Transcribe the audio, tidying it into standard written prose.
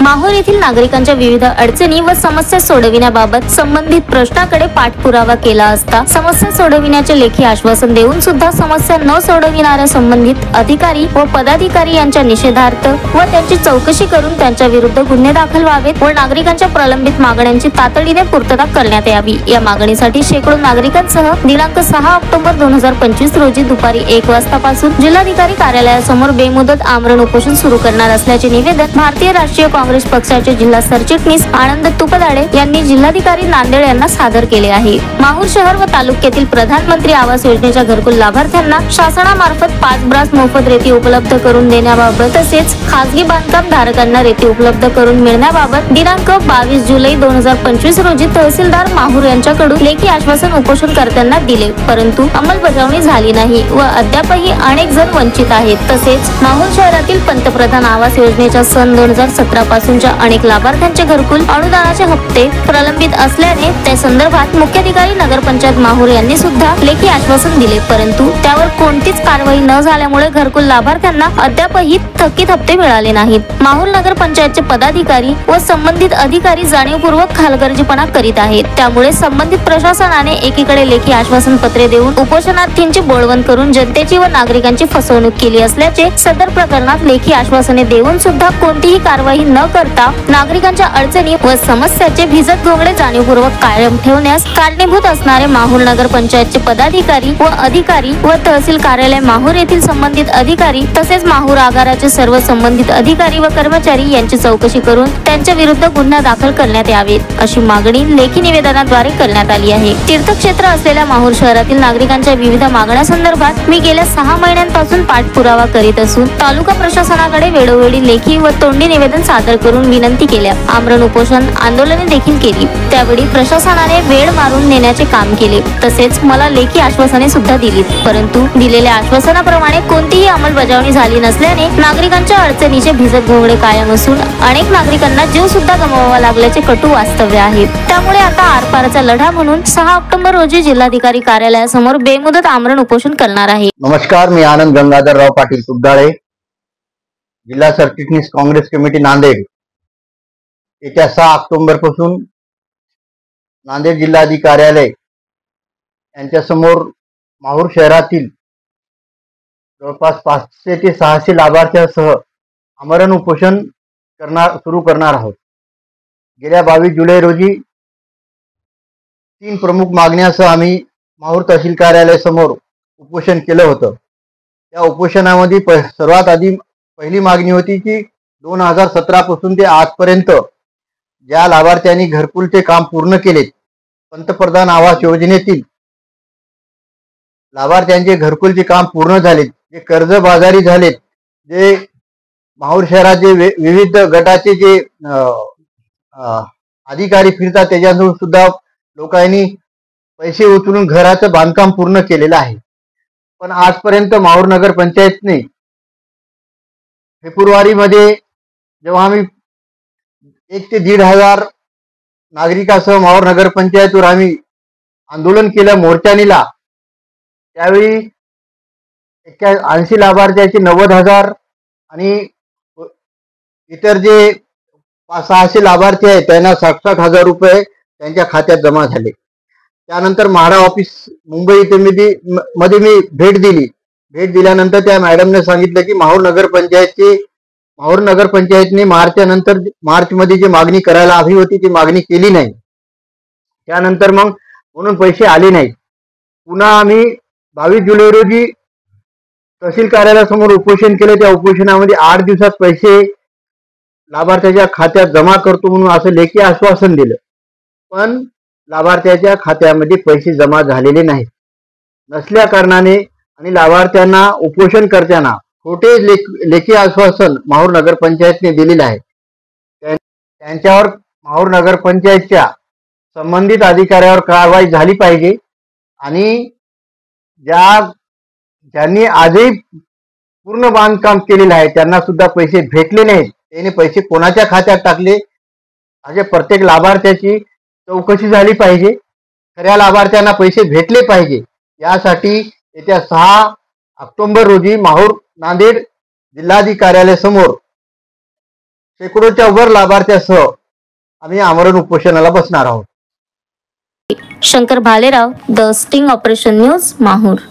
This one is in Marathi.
माहूर येथील नागरिकांच्या विविध अडचणी व समस्या सोडविण्याबाबत संबंधित प्रश्नाकडे पाठपुरावा केला असता समस्या सोडविण्याचे लेखी आश्वासन देऊन सुद्धा समस्या न सोडविणाऱ्या संबंधित अधिकारी व पदाधिकारी यांच्या निषेधार्थ व त्यांची चौकशी करून त्यांच्या विरुद्ध गुन्हे दाखल व्हावेत व नागरिकांच्या प्रलंबित मागण्यांची तातडीने पूर्तता करण्यात यावी। या मागणीसाठी शेकडो नागरिकांसह दिनांक 6 ऑक्टोबर 2025 रोजी दुपारी 1 वाजतापासून जिल्हाधिकारी कार्यालयासमोर बेमुदत आमरण उपोषण सुरू करणार असल्याचे निवेदन भारतीय राष्ट्रीय काँग्रेस पक्षाचे जिल्हा सरचिटणीस आनंद तुपदाडे यांनी जिल्हाधिकारी नांदेड यांना सादर केले आहे। माहूर शहर व तालुक्यातील प्रधानमंत्री आवास योजनेच्या घरकुल लाभार्थ्यांना शासनामार्फत 5 ब्रास मोफत रेती उपलब्ध करून देण्याबाबत तसेच खासगी बांधकाम धारकांना रेती उपलब्ध करून मिळण्याबाबत दिनांक 22 जुलै 2025 रोजी तहसीलदार माहूर यांच्याकडून लेखी आश्वासन उपोषणकर्त्यांना दिले, परंतु अंमलबजावणी झाली नाही व अद्यापही अनेक जण वंचित आहेत। तसेच माहूर शहरातील पंतप्रधान आवास योजनेच्या सन 2017 पासूनच्या अनेक लाभार्थ्यांचे घरकुल अनुदानाचे हप्ते प्रलंबित असल्याने त्या संदर्भात मुख्याधिकारी नगरपंचायत माहूर यांनी सुद्धा लेखी आश्वासन दिले, परंतु त्यावर कोणतीच कारवाई न झाल्यामुळे घरकुल लाभार्थ्यांना अद्यापही थकीत हप्ते मिळाले नाहीत। माहूर नगरपंचायतचे पदाधिकारी व संबंधित अधिकारी जाणीवपूर्वक हलगर्जीपणा करीत आहेत, त्यामुळे संबंधित प्रशासनाने एकीकडे लेखी आश्वासन पत्रे देऊन उपोषणार्थींची बोळवण करून जनतेची व नागरिकांची फसवणूक केली असल्याचे सदर प्रकरणात लेखी आश्वासने देऊन सुद्धा कोणतीही कारवाई न करता नागरिकांच्या अडचणी व समस्याचे भिजत घोंगडे जाणीवपूर्वक कायम ठेवण्यास कारणीभूत असणारे माहूर नगरपंचायतचे पदाधिकारी व अधिकारी व तहसील कार्यालय माहूर येथील संबंधित अधिकारी तसेच माहूर आगाराचे सर्व संबंधित अधिकारी व कर्मचारी यांची चौकशी करून त्यांच्या विरुद्ध गुन्हा दाखल करण्यात यावेत, अशी मागणी लेखी निवेदनाद्वारे करण्यात आली आहे। तीर्थक्षेत्र असलेल्या माहूर शहरातील नागरिकांच्या विविध मागण्यांसंदर्भात मी गेल्या 6 महिन्यांपासून पाठपुरावा करीत असून तालुका प्रशासनाकडे वेळोवेळी लेखी व तोंडी निवेदन सादर करून विनंती केल्या, आमरण उपोषण आंदोलने देखील केली। त्यावेळी प्रशासनाने वेळ मारून नेण्याचे काम केले, तसेच मला लेखी आश्वासने सुद्धा दिली, परंतु दिलेल्या आश्वासनाप्रमाणे कोणतीही अंमलबजावणी झाली नसल्याने नागरिकांच्या अडचणीचे भिजत घोंगडे कायम असून अनेक नागरिकांना जीव सुद्धा गमवावा लागल्याचे कटू वास्तव्य आहे। त्यामुळे आता आरपारचा लढा म्हणून 6 ऑक्टोबर रोजी जिल्हाधिकारी कार्यालयासमोर बेमुदत आमरण उपोषण करणार आहे। नमस्कार, मी आनंद गंगाधरराव पाटील तुपदाळे, जिल्हा सरचिटणीस काँग्रेस कमिटी नांदेड। येत्या 6 ऑक्टोबर पासून नांदेड जिल्हाधिकारी कार्यालय यांच्या समोर माहूर शहरातील जवळपास 500 ते 600 लाभार्थ्यांसह आमरण उपोषण सुरू करणार आहोत। गेल्या 22 जुलै रोजी 3 प्रमुख मागण्यासह आम्ही माहूर तहसील कार्यालय समोर उपोषण केलं होतं। त्या उपोषणामध्ये सर्वात आधी पहिली मागणी होती की 2017 पासून ते आजपर्यंत ज्या लाभार्थ्यांनी घरकुलचे काम पूर्ण केले, पंतप्रधान आवास योजनेतील लाभार्थ्यांचे घरकुलचे काम पूर्ण झाले, जे कर्जबाजारी झालेत, जे माहूर शहराचे विविध गटाचे जे अधिकारी फिरतात त्याच्यातून सुद्धा लोकांनी पैसे उचलून घराचं बांधकाम पूर्ण केलेलं आहे। पण आजपर्यंत माहूर नगर पंचायतने फेब्रुवारी मध्ये जेव्हा आम्ही 1 ते 1,500 नागरिकांसह माहूर नगर पंचायतवर आम्ही आंदोलन केलं, मोर्चा नेला, त्यावेळी 80 लाभार्थ्यांचे 90,000 आणि इतर जे 500-600 लाभार्थी आहेत त्यांना 60,000 रुपये त्यांच्या खात्यात जमा झाले। त्यानंतर म्हाडा ऑफिस मुंबई मध्ये मी भेट दिल्यानंतर त्या मॅडमने सांगितलं की माहूर नगर पंचायतने मार्च मध्ये जी मागणी करायला हवी होती ती मागणी केली नाही। त्यानंतर मग म्हणून पैसे आले नाहीत। पुन्हा आम्ही 22 जुलै रोजी तहसील कार्यालयासमोर उपोषण केले। त्या उपोषणामध्ये 8 दिवसात पैसे लाभार्थ्याच्या खात्यात जमा करतो म्हणून असं लेखी आश्वासन दिलं, पण लाभार्थ्याच्या खात्यामध्ये पैसे जमा झालेले नाहीत। नसल्या कारणाने आणि लाभार्थ्यांना उपोषणकर्त्यांना खोटे लेखी आश्वासन माहूर नगर पंचायतने दिलेले आहे। त्यांच्यावर माहूर नगर पंचायतच्या संबंधित अधिकाऱ्यावर कारवाई झाली पाहिजे आणि ज्यांनी आजही पूर्ण बांधकाम केलेलं आहे त्यांना सुद्धा पैसे भेटले नाहीत। त्याने पैसे कोणाच्या खात्यात टाकले अशा प्रत्येक लाभार्थ्याची चौकशी झाली पाहिजे। खऱ्या लाभार्थ्यांना पैसे भेटले पाहिजे। यासाठी येत्या 6 ऑक्टोबर रोजी माहूर नांदेड जिल्हाधिकारी कार्यालय समोर शेकडोच्या वर लाभार्थ्यासह आम्ही आमरण उपोषणाला बसणार आहोत. Shankar Bhalerao, the sting operation news, Mahur.